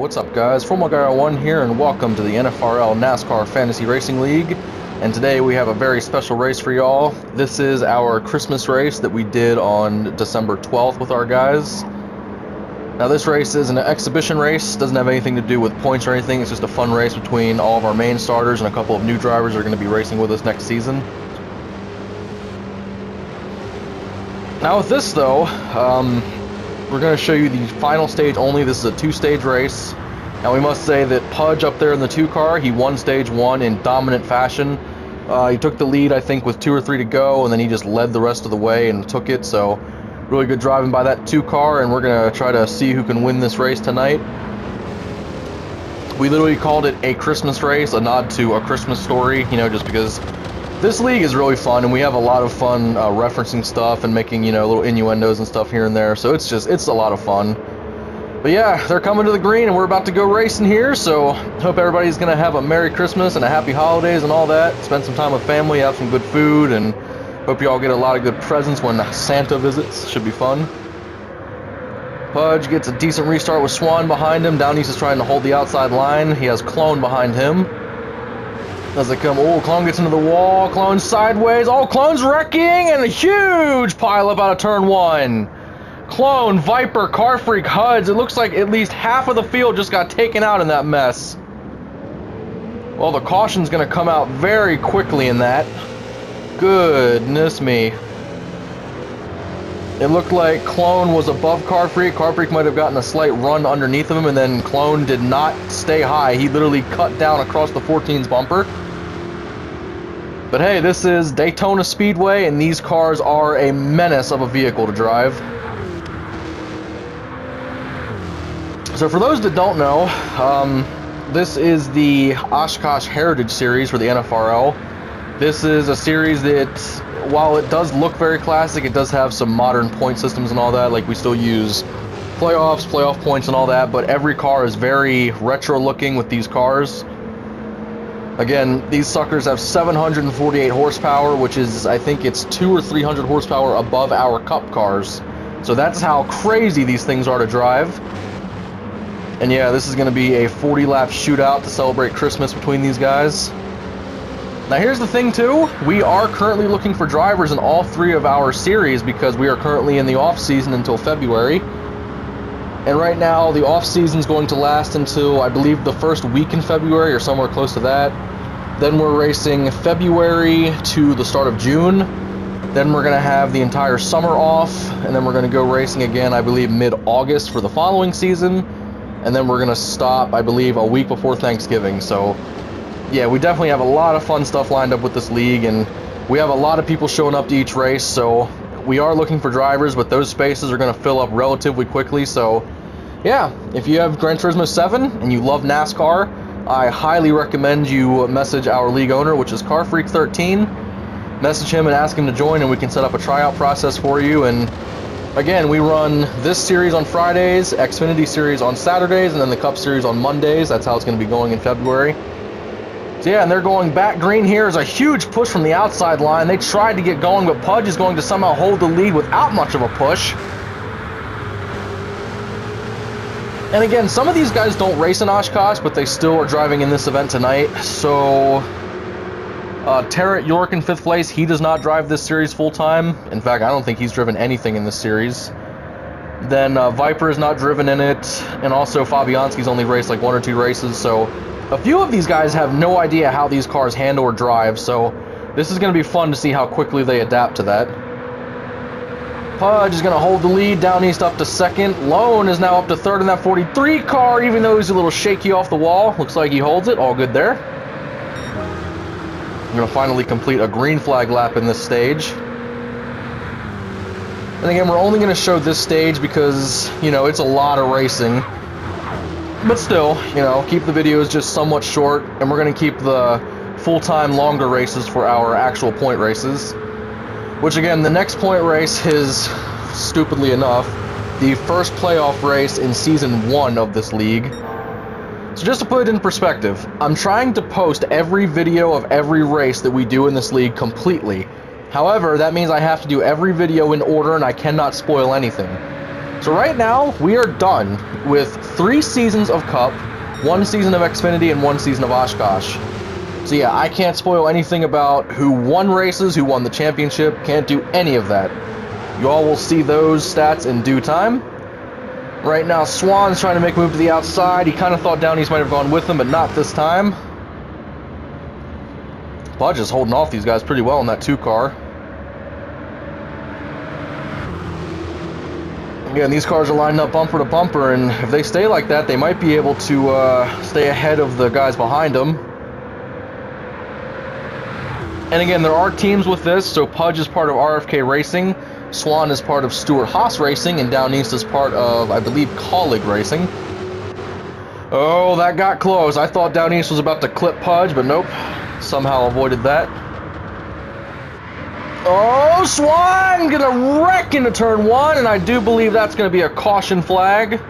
What's up, guys? FullMuckGuy01 here, and welcome to the NFRL NASCAR Fantasy Racing League. And today we have a very special race for y'all. This is our Christmas race that we did on December 12th with our guys. Now this race is an exhibition race, doesn't have anything to do with points or anything. It's just a fun race between all of our main starters and a couple of new drivers that are going to be racing with us next season. Now with this though, we're going to show you the final stage only. This is a two-stage race. Now we must say that Pudge up there in the 2 car, he won stage 1 in dominant fashion. He took the lead, I think, with 2 or 3 to go, and then he just led the rest of the way and took it. So really good driving by that 2 car, and we're going to try to see who can win this race tonight. We literally called it a Christmas race, a nod to A Christmas Story, you know, just because this league is really fun, and we have a lot of fun referencing stuff and making, you know, little innuendos and stuff here and there. So it's a lot of fun. But yeah, they're coming to the green, and we're about to go racing here. So hope everybody's gonna have a Merry Christmas and a Happy Holidays and all that. Spend some time with family, have some good food, and hope you all get a lot of good presents when Santa visits. Should be fun. Pudge gets a decent restart with Swan behind him. Down East is trying to hold the outside line. He has Clone behind him. As they come, oh, Clone gets into the wall, Clone sideways, oh, Clone's wrecking, and a huge pileup out of turn 1. Clone, Viper, Car Freak, HUDs, it looks like at least half of the field just got taken out in that mess. Well, the caution's going to come out very quickly in that. Goodness me. It looked like Clone was above Car Freak. Car Freak might have gotten a slight run underneath of him, and then Clone did not stay high. He literally cut down across the 14's bumper. But hey, this is Daytona Speedway, and these cars are a menace of a vehicle to drive. So for those that don't know, this is the Oshkosh Heritage Series for the NFRL. This is a series that, while it does look very classic, it does have some modern point systems and all that. Like, we still use playoff points and all that, but every car is very retro looking with these cars. Again, these suckers have 748 horsepower, which is, I think it's 200 or 300 horsepower above our Cup cars. So that's how crazy these things are to drive. And yeah, this is going to be a 40-lap shootout to celebrate Christmas between these guys. Now here's the thing too, we are currently looking for drivers in all 3 of our series because we are currently in the off season until February. And right now the off season is going to last until, I believe, the first week in February or somewhere close to that. Then we're racing February to the start of June. Then we're going to have the entire summer off, and then we're going to go racing again, I believe, mid-August for the following season. And then we're going to stop, I believe, a week before Thanksgiving. So yeah, we definitely have a lot of fun stuff lined up with this league, and we have a lot of people showing up to each race, so we are looking for drivers, but those spaces are going to fill up relatively quickly. So yeah, if you have Gran Turismo 7 and you love NASCAR, I highly recommend you message our league owner, which is CarFreak13. Message him and ask him to join, and we can set up a tryout process for you. And again, we run this series on Fridays, Xfinity Series on Saturdays, and then the Cup Series on Mondays. That's how it's going to be going in February. So yeah, and they're going back green here. There's a huge push from the outside line. They tried to get going, but Pudge is going to somehow hold the lead without much of a push. And again, some of these guys don't race in Oshkosh, but they still are driving in this event tonight. So Tarrant York in 5th place, he does not drive this series full-time. In fact, I don't think he's driven anything in this series. Then Viper is not driven in it, and also Fabianski's only raced like 1 or 2 races. So a few of these guys have no idea how these cars handle or drive, so this is going to be fun to see how quickly they adapt to that. Pudge is going to hold the lead, Down East up to 2nd. Lone is now up to 3rd in that 43 car, even though he's a little shaky off the wall. Looks like he holds it. All good there. I'm going to finally complete a green flag lap in this stage. And again, we're only going to show this stage because, you know, it's a lot of racing. But still, you know, keep the videos just somewhat short, and we're going to keep the full-time longer races for our actual point races. Which again, the next point race is, stupidly enough, the first playoff race in Season 1 of this league. So just to put it in perspective, I'm trying to post every video of every race that we do in this league completely. However, that means I have to do every video in order, and I cannot spoil anything. So right now, we are done with 3 seasons of Cup, 1 season of Xfinity, and 1 season of Oshkosh. So yeah, I can't spoil anything about who won races, who won the championship, can't do any of that. You all will see those stats in due time. Right now, Swan's trying to make a move to the outside. He kind of thought Down East might have gone with him, but not this time. Pudge is holding off these guys pretty well in that 2 car. Again, these cars are lined up bumper to bumper, and if they stay like that, they might be able to stay ahead of the guys behind them. And again, there are teams with this, so Pudge is part of RFK Racing, Swan is part of Stewart-Haas Racing, and Down East is part of, I believe, Colleague Racing. Oh, that got close. I thought Down East was about to clip Pudge, but nope. Somehow avoided that. Oh, Swan gonna wreck into turn 1, and I do believe that's gonna be a caution flag.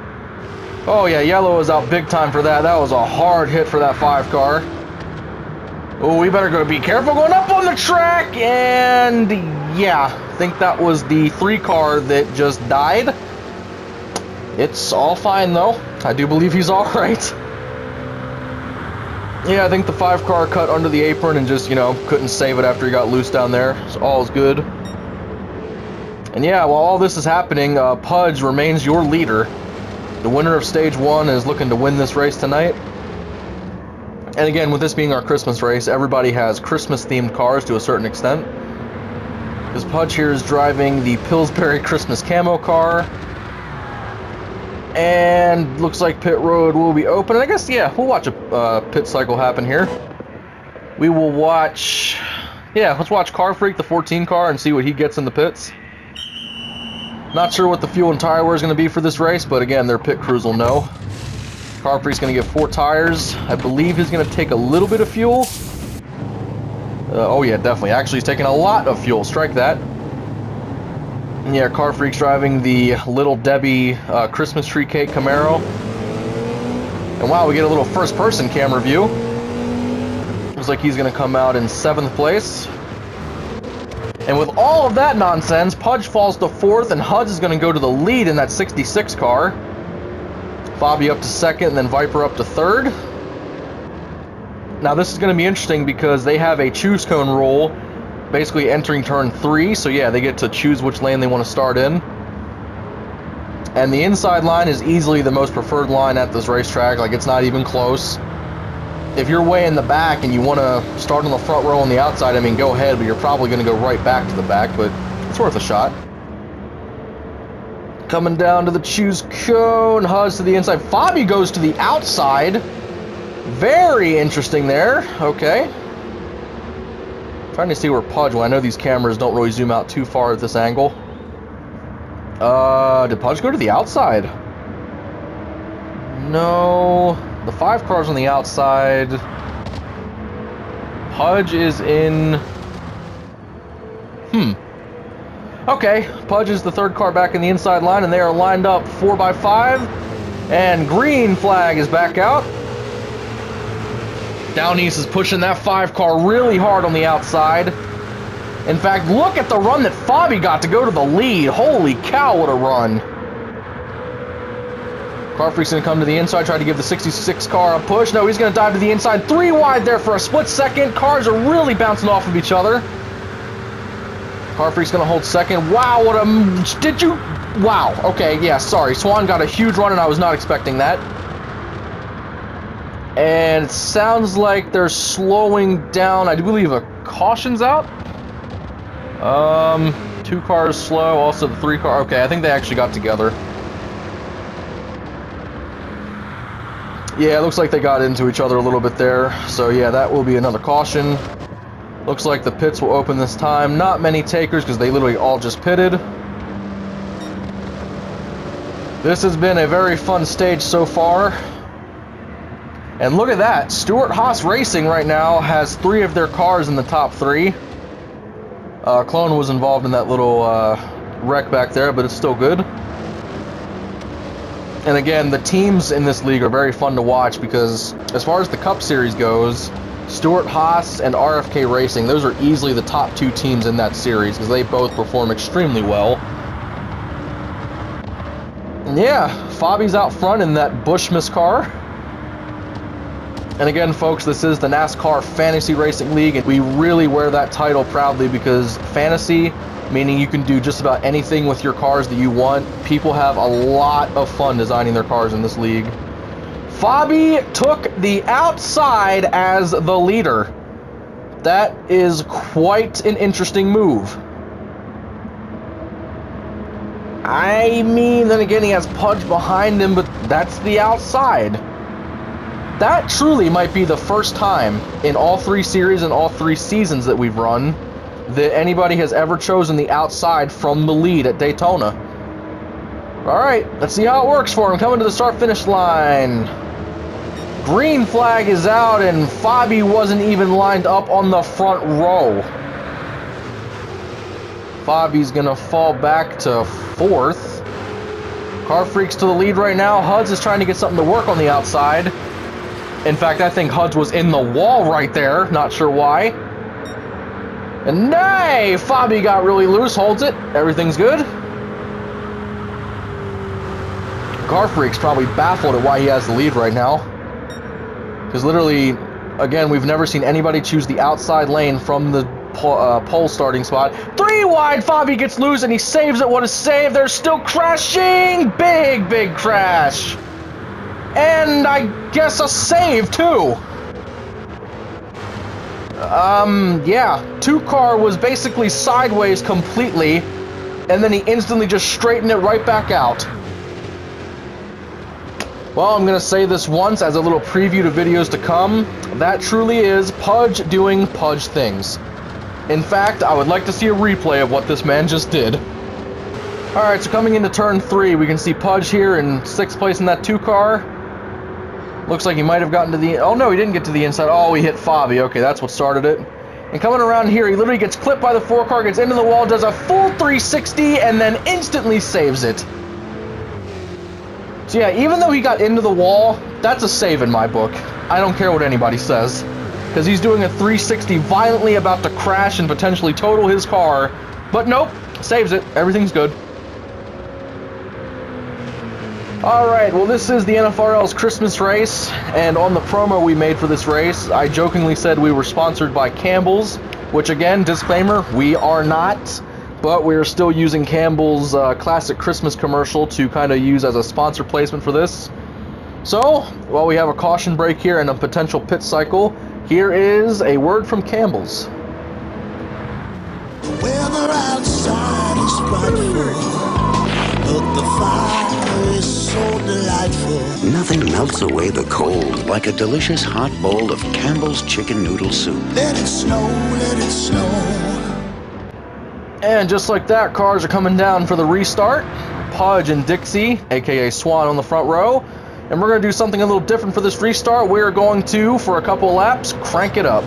Oh yeah, yellow is out big time for that. That was a hard hit for that 5 car. Oh, we better go be careful going up on the track, and yeah, I think that was the 3 car that just died. It's all fine though. I do believe he's all right. Yeah, I think the 5 car cut under the apron and just, you know, couldn't save it after he got loose down there. So all's good. And yeah, while all this is happening, Pudge remains your leader. The winner of stage 1 is looking to win this race tonight. And again, with this being our Christmas race, everybody has Christmas-themed cars to a certain extent. Because Pudge here is driving the Pillsbury Christmas camo car. And looks like pit road will be open. And I guess, yeah, we'll watch a pit cycle happen here. We will watch... Yeah, let's watch Car Freak, the 14 car, and see what he gets in the pits. Not sure what the fuel and tire wear is going to be for this race, but again, their pit crews will know. Car Freak's going to get 4 tires. I believe he's going to take a little bit of fuel. Oh yeah, definitely. Actually, he's taking a lot of fuel. Strike that. Yeah, Car Freak's driving the Little Debbie Christmas Tree Cake Camaro. And wow, we get a little first-person camera view. Looks like he's going to come out in 7th place. And with all of that nonsense, Pudge falls to 4th, and Hudds is going to go to the lead in that 66 car. Bobby up to 2nd, and then Viper up to 3rd. Now this is going to be interesting because they have a choose cone rule basically entering turn 3, so yeah, they get to choose which lane they want to start in. And the inside line is easily the most preferred line at this racetrack. Like, it's not even close. If you're way in the back and you want to start on the front row on the outside, I mean, go ahead, but you're probably going to go right back to the back, but it's worth a shot. Coming down to the choose cone, Huzz to the inside. Fabi goes to the outside. Very interesting there. Okay. Trying to see where Pudge went. I know these cameras don't really zoom out too far at this angle. Did Pudge go to the outside? No. The 5 cars on the outside. Pudge is in... Okay, Pudge is the 3rd car back in the inside line, and they are lined up 4x5. And green flag is back out. Down East is pushing that 5 car really hard on the outside. In fact, look at the run that Fabi got to go to the lead. Holy cow, what a run. Car Freak's going to come to the inside, try to give the 66 car a push. No, he's going to dive to the inside. 3 wide there for a split second. Cars are really bouncing off of each other. Car Freak's going to hold 2nd. Wow, what a... Did you... Wow, okay, yeah, sorry. Swan got a huge run, and I was not expecting that. And it sounds like they're slowing down. I do believe a caution's out. 2 cars slow, also the 3 car. Okay, I think they actually got together. Yeah, it looks like they got into each other a little bit there. So yeah, that will be another caution. Looks like the pits will open this time. Not many takers because they literally all just pitted. This has been a very fun stage so far. And look at that, Stewart-Haas Racing right now has 3 of their cars in the top 3. Clone was involved in that little wreck back there, but it's still good. And again, the teams in this league are very fun to watch because as far as the Cup Series goes, Stewart-Haas and RFK Racing, those are easily the top 2 teams in that series because they both perform extremely well. Yeah, Fabi's out front in that Bushmas car. And again, folks, this is the NASCAR Fantasy Racing League, and we really wear that title proudly because fantasy, meaning you can do just about anything with your cars that you want. People have a lot of fun designing their cars in this league. Fabi took the outside as the leader. That is quite an interesting move. I mean, then again, he has Pudge behind him, but that's the outside. That truly might be the first time in all 3 series and all 3 seasons that we've run that anybody has ever chosen the outside from the lead at Daytona. Alright, let's see how it works for him. Coming to the start-finish line. Green flag is out, and Fabi wasn't even lined up on the front row. Fabi's gonna fall back to 4th. Car Freak's to the lead right now. Huds is trying to get something to work on the outside. In fact, I think Huds was in the wall right there. Not sure why. And nay! Fabi got really loose. Holds it. Everything's good. Car Freak's probably baffled at why he has the lead right now. Because literally, again, we've never seen anybody choose the outside lane from the pole starting spot. 3 wide, Fabi gets loose and he saves it. What a save. They're still crashing. Big crash. And I guess a save too. Yeah, 2-car was basically sideways completely, and then he instantly just straightened it right back out. Well, I'm gonna say this once as a little preview to videos to come. That truly is Pudge doing Pudge things. In fact, I would like to see a replay of what this man just did. Alright, so coming into turn 3, we can see Pudge here in 6th place in that 2-car. Looks like he might have gotten to the... Oh, no, he didn't get to the inside. Oh, he hit Fabi. Okay, that's what started it. And coming around here, he literally gets clipped by the 4-car, gets into the wall, does a full 360, and then instantly saves it. So yeah, even though he got into the wall, that's a save in my book. I don't care what anybody says. Because he's doing a 360, violently about to crash and potentially total his car. But nope, saves it. Everything's good. Alright, well this is the NFRL's Christmas race, and on the promo we made for this race, I jokingly said we were sponsored by Campbell's, which again, disclaimer, we are not, but we're still using Campbell's classic Christmas commercial to kind of use as a sponsor placement for this. So, while we have a caution break here and a potential pit cycle, here is a word from Campbell's. The weather outside is frightful, but the fire is so delightful. Nothing melts away the cold like a delicious hot bowl of Campbell's chicken noodle soup. Let it snow, let it snow. And just like that, cars are coming down for the restart. Pudge and Dixie, aka Swan, on the front row. And we're going to do something a little different for this restart. We're going to, for a couple laps, crank it up.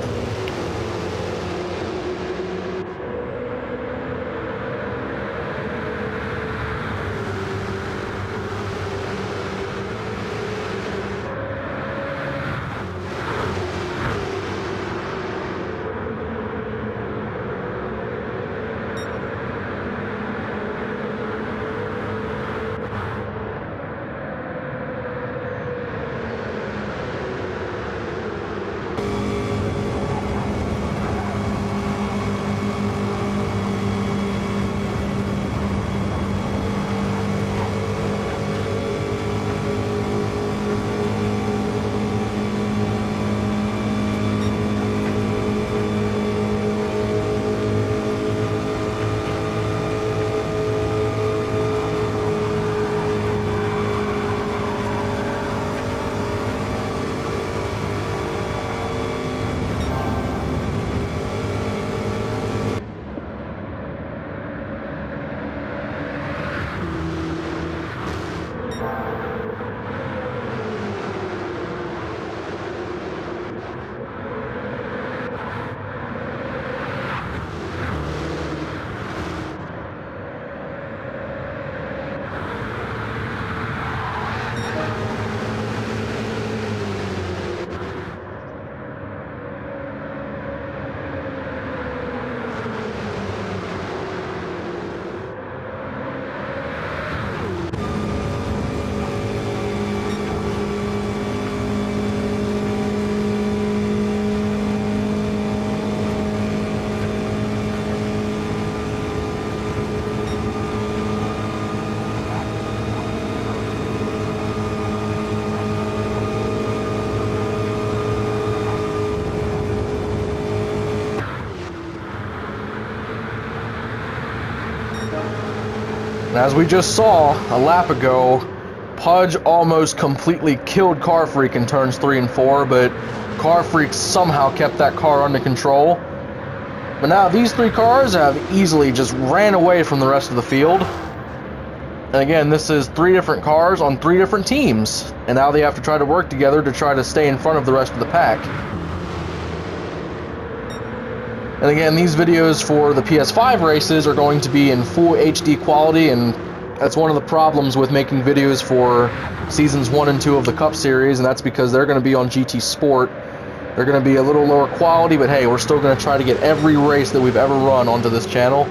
And as we just saw a lap ago, Pudge almost completely killed Car Freak in turns 3 and 4, but Car Freak somehow kept that car under control. But now these 3 cars have easily just ran away from the rest of the field. And again, this is 3 different cars on 3 different teams. And now they have to try to work together to try to stay in front of the rest of the pack. And again, these videos for the PS5 races are going to be in full HD quality, and that's one of the problems with making videos for Seasons 1 and 2 of the Cup Series, and that's because they're going to be on GT Sport. They're going to be a little lower quality, but hey, we're still going to try to get every race that we've ever run onto this channel.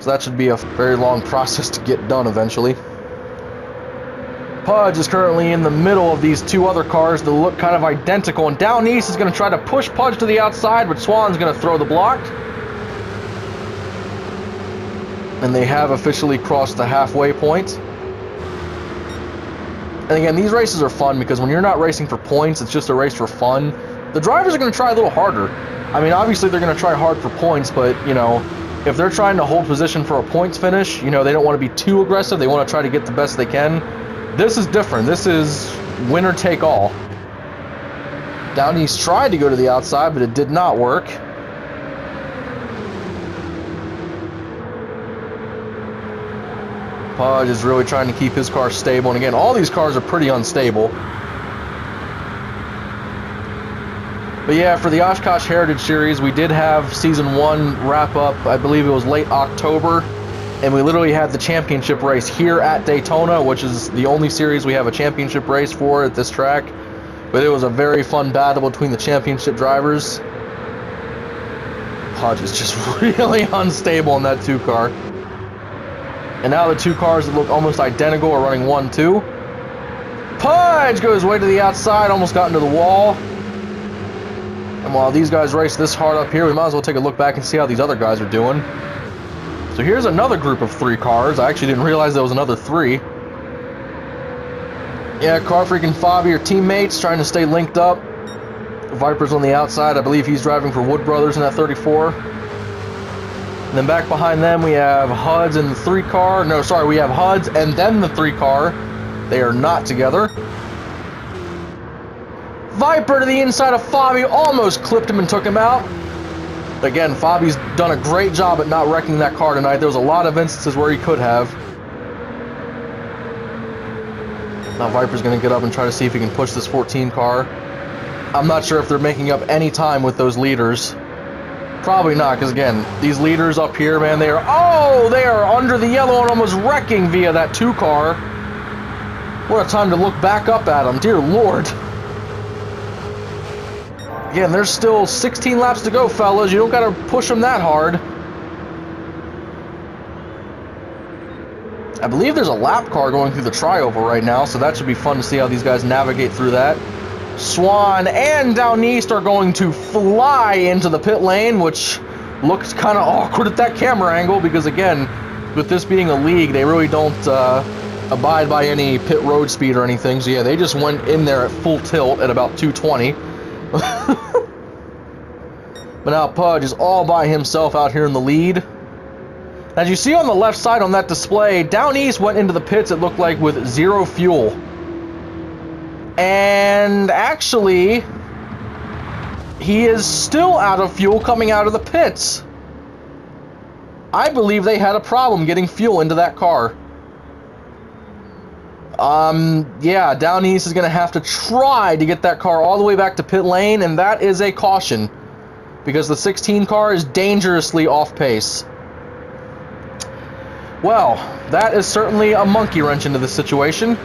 So that should be a very long process to get done eventually. Pudge is currently in the middle of these 2 other cars that look kind of identical, and Down East is going to try to push Pudge to the outside, but Swan's going to throw the block. And they have officially crossed the halfway point. And again, these races are fun because when you're not racing for points, it's just a race for fun. The drivers are going to try a little harder. I mean, obviously they're going to try hard for points, but, you know, if they're trying to hold position for a points finish, you know, they don't want to be too aggressive. They want to try to get the best they can. This is different. This is winner take all. Down East tried to go to the outside, but it did not work. Pudge is really trying to keep his car stable, and again, all these cars are pretty unstable. But yeah, for the Oshkosh Heritage Series, we did have Season 1 wrap up, I believe it was late October, and we literally had the championship race here at Daytona, which is the only series we have a championship race for at this track. But it was a very fun battle between the championship drivers. Pudge is just really unstable in that 2 car. And now the 2 cars that look almost identical are running 1-2. Pudge goes way to the outside, almost got into the wall. And while these guys race this hard up here, we might as well take a look back and see how these other guys are doing. So here's another group of 3 cars. I actually didn't realize there was another 3. Yeah, Car Freak and Fabi are teammates, trying to stay linked up. Viper's on the outside. I believe he's driving for Wood Brothers in that 34. And then back behind them, we have HUDs and the 3 car. No, sorry, we have HUDs and then the 3 car. They are not together. Viper to the inside of Fabi, almost clipped him and took him out. Again, Fabi's done a great job at not wrecking that car tonight. There was a lot of instances where he could have. Now Viper's going to get up and try to see if he can push this 14 car. I'm not sure if they're making up any time with those leaders. Probably not, because again, these leaders up here, man, they are under the yellow and almost wrecking via that 2 car. What a time to look back up at them, dear Lord. Again, there's still 16 laps to go, fellas. You don't got to push them that hard. I believe there's a lap car going through the trioval right now, so that should be fun to see how these guys navigate through that. Swan and Down East are going to fly into the pit lane, which looks kind of awkward at that camera angle because, again, with this being a league, they really don't abide by any pit road speed or anything. So, yeah, they just went in there at full tilt at about 220. But now Pudge is all by himself out here in the lead. As you see on the left side on that display, Down East went into the pits, it looked like, with 0 fuel. And actually, he is still out of fuel coming out of the pits. I believe they had a problem getting fuel into that car. Yeah, Down East is going to have to try to get that car all the way back to pit lane, and that is a caution, because the 16 car is dangerously off pace. Well, that is certainly a monkey wrench into this situation.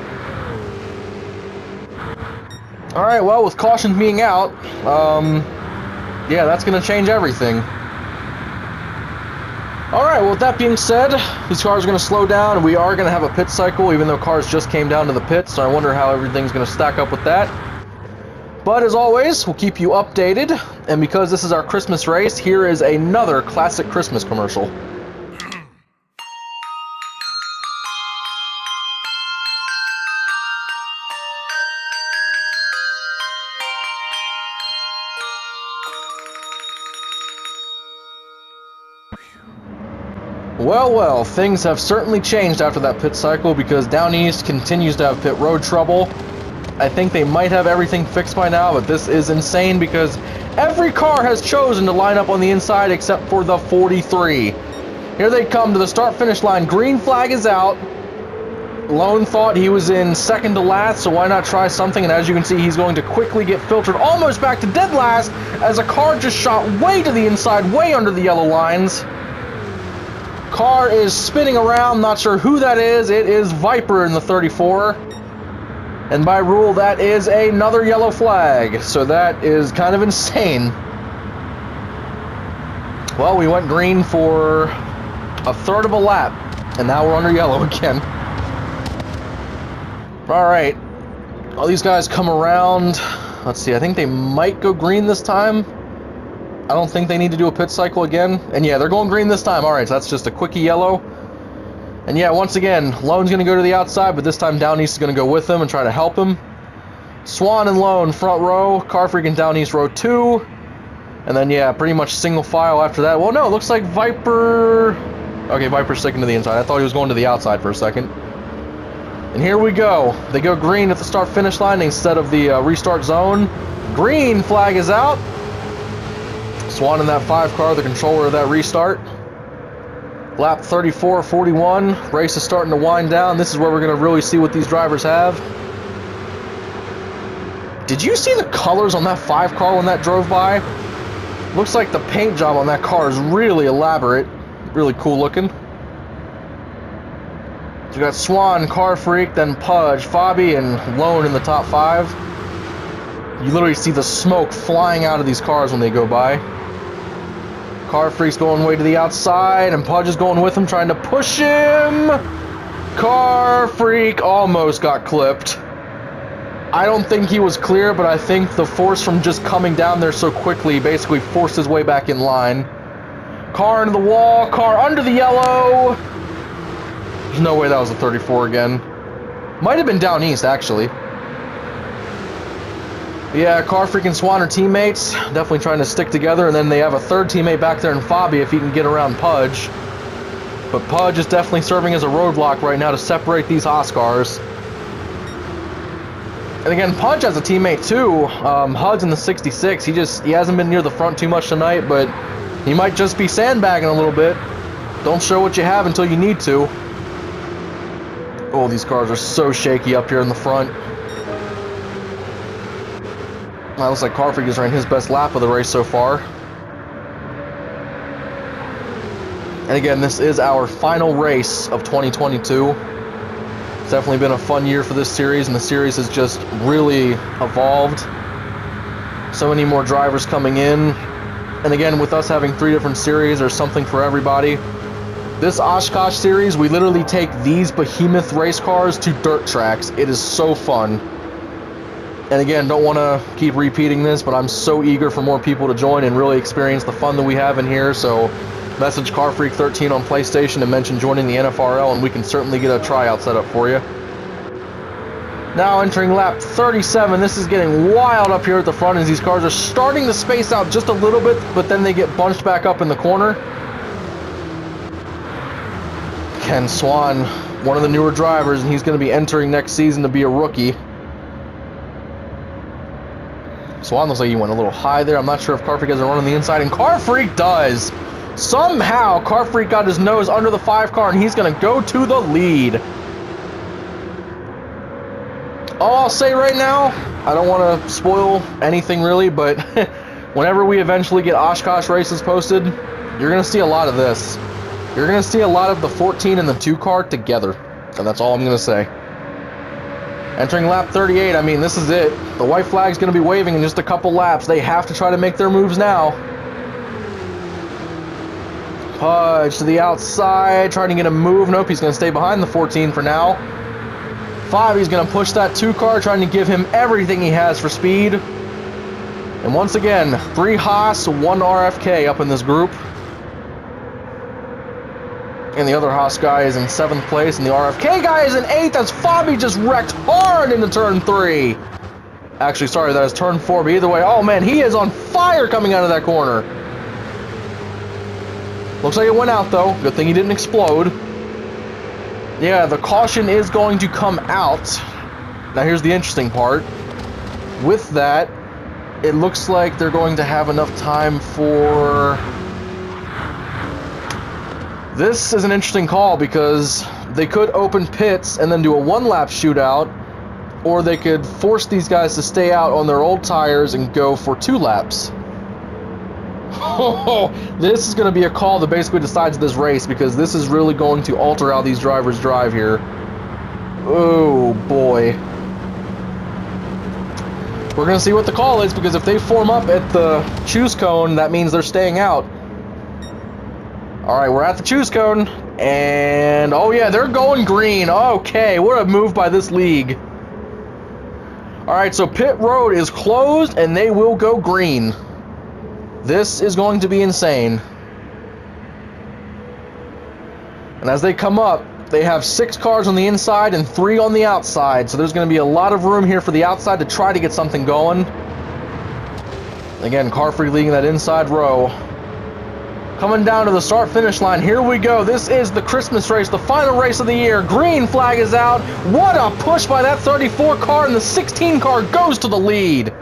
Alright, well, with caution being out, yeah, that's going to change everything. Alright, well, with that being said, these cars are going to slow down, and we are going to have a pit cycle, even though cars just came down to the pits, so I wonder how everything's going to stack up with that. But as always, we'll keep you updated, and because this is our Christmas race, here is another classic Christmas commercial. Well, well, things have certainly changed after that pit cycle because Down East continues to have pit road trouble. I think they might have everything fixed by now, but this is insane because every car has chosen to line up on the inside except for the 43. Here they come to the start-finish line. Green flag is out. Lone thought he was in second to last, so why not try something? And as you can see, he's going to quickly get filtered almost back to dead last as a car just shot way to the inside, way under the yellow lines. Car is spinning around, not sure who that is. It is Viper in the 34. And by rule, that is another yellow flag. So that is kind of insane. Well, we went green for a third of a lap, and now we're under yellow again. Alright, all these guys come around. Let's see, I think they might go green this time. I don't think they need to do a pit cycle again. And yeah, they're going green this time. Alright, so that's just a quickie yellow. And yeah, once again, Lone's going to go to the outside, but this time Down East is going to go with him and try to help him. Swan and Lone, front row. Car Freak and Down East, row 2. And then, yeah, pretty much single file after that. Well, no, it looks like Viper... Okay, Viper's sticking to the inside. I thought he was going to the outside for a second. And here we go. They go green at the start-finish line instead of the restart zone. Green flag is out. Swan in that 5 car, the controller of that restart. Lap 34-41. Race is starting to wind down. This is where we're going to really see what these drivers have. Did you see the colors on that 5 car when that drove by? Looks like the paint job on that car is really elaborate. Really cool looking. So we got Swan, Car Freak, then Pudge, Fabi, and Lone in the top 5. You literally see the smoke flying out of these cars when they go by. Car Freak's going way to the outside, and Pudge is going with him, trying to push him. Car Freak almost got clipped. I don't think he was clear, but I think the force from just coming down there so quickly basically forced his way back in line. Car into the wall, car under the yellow. There's no way that was a 34 again. Might have been Down East, actually. Yeah, Car Freak and Swan are teammates. Definitely trying to stick together, and then they have a third teammate back there in Fabi if he can get around Pudge. But Pudge is definitely serving as a roadblock right now to separate these Haas cars. And again, Pudge has a teammate too. Hud's in the 66. He hasn't been near the front too much tonight, but he might just be sandbagging a little bit. Don't show what you have until you need to. Oh, these cars are so shaky up here in the front. That looks like Car Freak is running his best lap of the race so far. And again, this is our final race of 2022. It's definitely been a fun year for this series, and the series has just really evolved. So many more drivers coming in. And again, with us having 3 different series, there's something for everybody. This Oshkosh series, we literally take these behemoth race cars to dirt tracks. It is so fun. And again, don't want to keep repeating this, but I'm so eager for more people to join and really experience the fun that we have in here. So message CarFreak13 on PlayStation and mention joining the NFRL, and we can certainly get a tryout set up for you. Now entering lap 37. This is getting wild up here at the front as these cars are starting to space out just a little bit, but then they get bunched back up in the corner. Ken Swan, one of the newer drivers, and he's going to be entering next season to be a rookie. Swan looks like he went a little high there. I'm not sure if Car Freak has a run on the inside, and Car Freak does. Somehow, Car Freak got his nose under the 5 car, and he's going to go to the lead. All I'll say right now, I don't want to spoil anything really, but whenever we eventually get Oshkosh races posted, you're going to see a lot of this. You're going to see a lot of the 14 and the 2 car together, and that's all I'm going to say. Entering lap 38, I mean, this is it. The white flag's going to be waving in just a couple laps. They have to try to make their moves now. Pudge to the outside, trying to get a move. Nope, he's going to stay behind the 14 for now. Fabi's going to push that 2 car, trying to give him everything he has for speed. And once again, 3 Haas, 1 RFK up in this group. And the other Haas guy is in 7th place, and the RFK guy is in 8th as Fabi just wrecked hard into turn 3. Actually, sorry, that is turn 4, but either way, oh man, he is on fire coming out of that corner. Looks like it went out, though. Good thing he didn't explode. Yeah, the caution is going to come out. Now, here's the interesting part. With that, it looks like they're going to have enough time for... This is an interesting call because they could open pits and then do a one-lap shootout, or they could force these guys to stay out on their old tires and go for 2 laps. Oh, this is going to be a call that basically decides this race, because this is really going to alter how these drivers drive here. Oh, boy. We're going to see what the call is, because if they form up at the choose cone, that means they're staying out. Alright, we're at the choose cone, and oh yeah, they're going green. Okay, what a move by this league. Alright, so pit road is closed, and they will go green. This is going to be insane. And as they come up, they have 6 cars on the inside and 3 on the outside, so there's going to be a lot of room here for the outside to try to get something going. Again, Car Freak leading that inside row. Coming down to the start-finish line, here we go. This is the Christmas race, the final race of the year. Green flag is out. What a push by that 34 car, and the 16 car goes to the lead.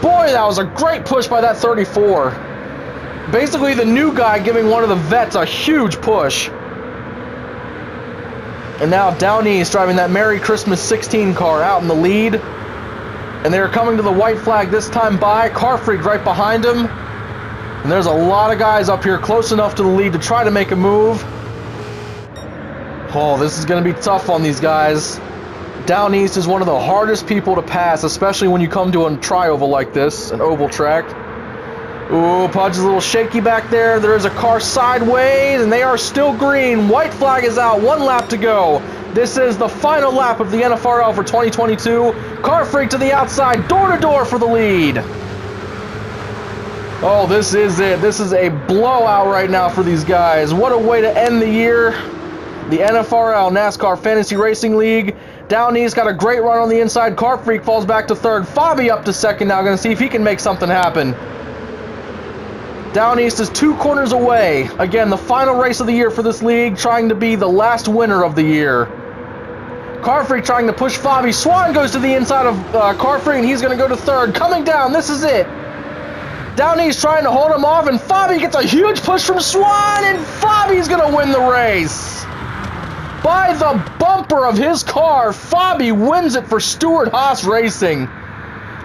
Boy, that was a great push by that 34. Basically, the new guy giving one of the vets a huge push. And now down east, driving that Merry Christmas 16 car out in the lead. And they're coming to the white flag this time by. Car Freak right behind him. And there's a lot of guys up here close enough to the lead to try to make a move. Oh, this is going to be tough on these guys. Down east is one of the hardest people to pass, especially when you come to a tri-oval like this, an oval track. Ooh, Pudge is a little shaky back there. There is a car sideways, and they are still green. White flag is out. 1 lap to go. This is the final lap of the NFRL for 2022. Car Freak to the outside, door-to-door for the lead. Oh, this is it. This is a blowout right now for these guys. What a way to end the year. The NFRL, NASCAR Fantasy Racing League. Down east got a great run on the inside. Car Freak falls back to 3rd. Fabi up to 2nd now. Going to see if he can make something happen. Down east is 2 corners away. Again, the final race of the year for this league, trying to be the last winner of the year. Car Freak trying to push Fabi. Swan goes to the inside of Car Freak, and he's going to go to 3rd. Coming down, this is it. Down east trying to hold him off, and Fabi gets a huge push from Swan, and Fabi's going to win the race. By the bumper of his car, Fabi wins it for Stewart Haas Racing.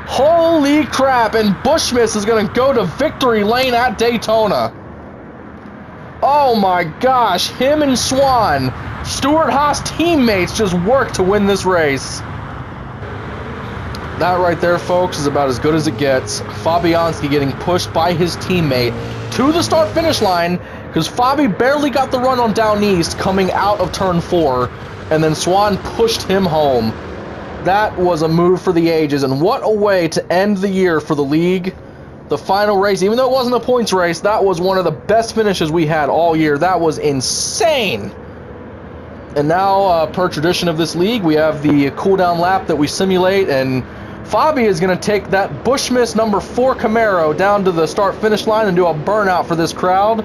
Holy crap, and Bushmiss is going to go to victory lane at Daytona. Oh my gosh, him and Swan, Stewart Haas teammates, just worked to win this race. That right there, folks, is about as good as it gets. Fabianski getting pushed by his teammate to the start-finish line, because Fabi barely got the run on down east coming out of turn 4, and then Swan pushed him home. That was a move for the ages, and what a way to end the year for the league. The final race, even though it wasn't a points race, that was one of the best finishes we had all year. That was insane. And now, per tradition of this league, we have the cooldown lap that we simulate, and Fabi is going to take that Bushmiss number 4 Camaro down to the start-finish line and do a burnout for this crowd.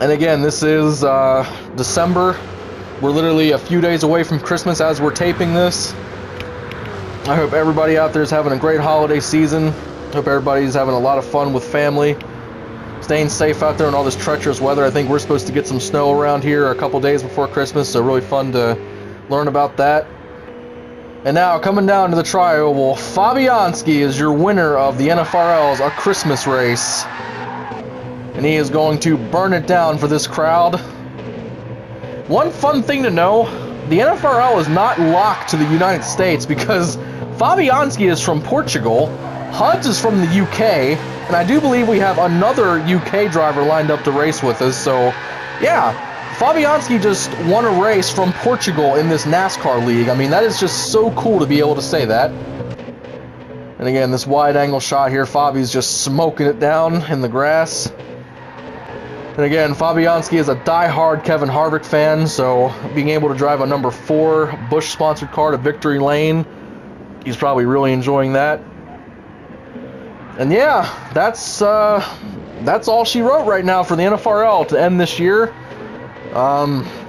And again, this is December. We're literally a few days away from Christmas as we're taping this. I hope everybody out there is having a great holiday season. Hope everybody's having a lot of fun with family. Staying safe out there in all this treacherous weather. I think we're supposed to get some snow around here a couple days before Christmas, so really fun to learn about that. And now, coming down to the tri-oval, Fabianski is your winner of the NFRL's A Christmas Race. And he is going to burn it down for this crowd. One fun thing to know, the NFRL is not locked to the United States because Fabianski is from Portugal, Huds is from the UK, and I do believe we have another UK driver lined up to race with us, so yeah. Fabianski just won a race from Portugal in this NASCAR league. I mean, that is just so cool to be able to say that. And again, this wide-angle shot here, Fabi's just smoking it down in the grass. And again, Fabianski is a die-hard Kevin Harvick fan, so being able to drive a number 4 Busch-sponsored car to victory lane, he's probably really enjoying that. And yeah, that's all she wrote right now for the NFRL to end this year.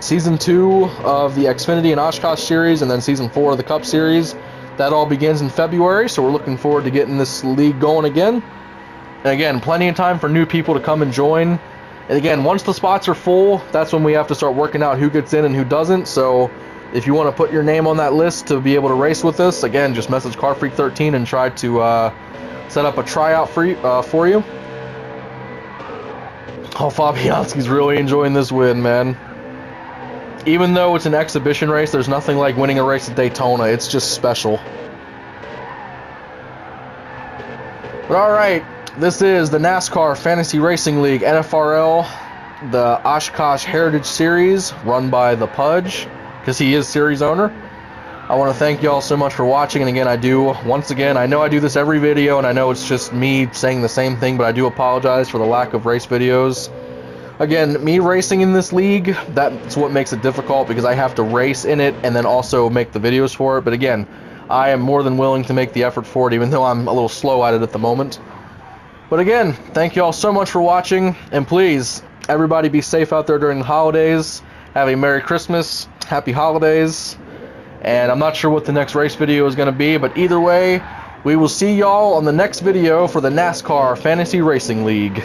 Season 2 of the Xfinity and Oshkosh Series, and then Season 4 of the Cup Series. That all begins in February, so we're looking forward to getting this league going again. And again, plenty of time for new people to come and join. And again, once the spots are full, that's when we have to start working out who gets in and who doesn't. So if you want to put your name on that list to be able to race with us, again, just message CarFreak13 and try to set up a tryout for you. Oh, Fabianski's really enjoying this win, man. Even though it's an exhibition race, there's nothing like winning a race at Daytona. It's just special. But alright, this is the NASCAR Fantasy Racing League NFRL, the Oshkosh Heritage Series, run by the Pudge, because he is series owner. I want to thank y'all so much for watching, and again, once again, I know I do this every video, and I know it's just me saying the same thing, but I do apologize for the lack of race videos. Again, me racing in this league, that's what makes it difficult, because I have to race in it and then also make the videos for it. But again, I am more than willing to make the effort for it, even though I'm a little slow at it at the moment. But again, thank you all so much for watching, and please, everybody be safe out there during the holidays. Have a Merry Christmas, Happy Holidays, and I'm not sure what the next race video is going to be, but either way, we will see y'all on the next video for the NASCAR Fantasy Racing League.